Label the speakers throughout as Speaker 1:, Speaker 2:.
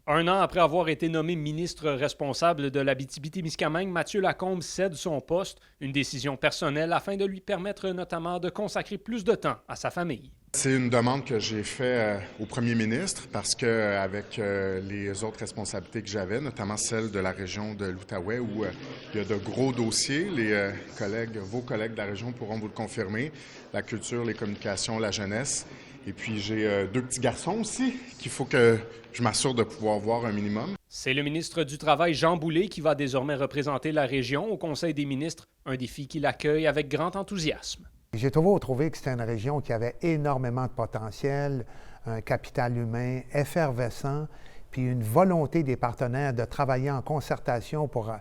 Speaker 1: Un an après avoir été nommé ministre responsable de l'Abitibi-Témiscamingue, Mathieu Lacombe cède son poste, une décision personnelle afin de lui permettre notamment de consacrer plus de temps à sa famille.
Speaker 2: C'est une demande que j'ai faite au premier ministre parce qu'avec les autres responsabilités que j'avais, notamment celle de la région de l'Outaouais où il y a de gros dossiers, vos collègues de la région pourront vous le confirmer, la culture, les communications, la jeunesse. Et puis j'ai 2 petits garçons aussi qu'il faut que je m'assure de pouvoir voir un minimum.
Speaker 1: C'est le ministre du Travail, Jean Boulet, qui va désormais représenter la région au Conseil des ministres, un défi qu'il accueille avec grand enthousiasme.
Speaker 3: J'ai toujours trouvé que c'était une région qui avait énormément de potentiel, un capital humain effervescent, puis une volonté des partenaires de travailler en concertation pour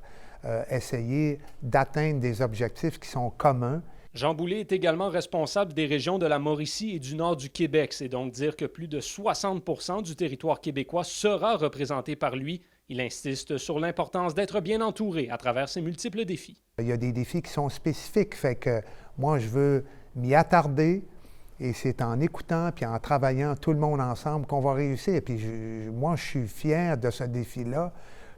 Speaker 3: essayer d'atteindre des objectifs qui sont communs.
Speaker 1: Jean Boulet est également responsable des régions de la Mauricie et du nord du Québec. C'est donc dire que plus de 60 du territoire québécois sera représenté par lui. Il insiste sur l'importance d'être bien entouré à travers ces multiples défis.
Speaker 3: Il y a des défis qui sont spécifiques, fait que moi, je veux m'y attarder et c'est en écoutant puis en travaillant tout le monde ensemble qu'on va réussir. Puis moi, je suis fier de ce défi-là.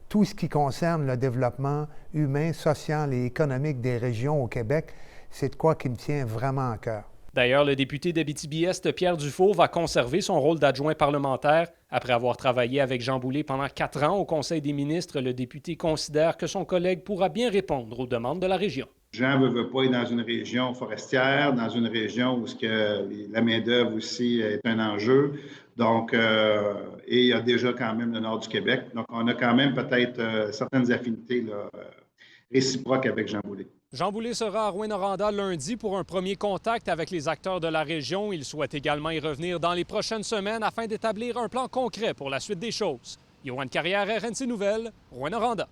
Speaker 3: Tout ce qui concerne le développement humain, social et économique des régions au Québec, c'est de quoi qui me tient vraiment à cœur.
Speaker 1: D'ailleurs, le député d'Abitibi-Est, Pierre Dufault, va conserver son rôle d'adjoint parlementaire. Après avoir travaillé avec Jean Boulet pendant 4 ans au Conseil des ministres, le député considère que son collègue pourra bien répondre aux demandes de la région.
Speaker 4: Jean veut pas être dans une région forestière, dans une région où la main-d'œuvre aussi est un enjeu. Donc, et il y a déjà quand même le nord du Québec. Donc, on a quand même peut-être certaines affinités là, réciproques avec Jean Boulet.
Speaker 1: Jean Boulet sera à Rouyn-Noranda lundi pour un premier contact avec les acteurs de la région. Il souhaite également y revenir dans les prochaines semaines afin d'établir un plan concret pour la suite des choses. Yoann Carrière, RNC Nouvelles, Rouyn-Noranda.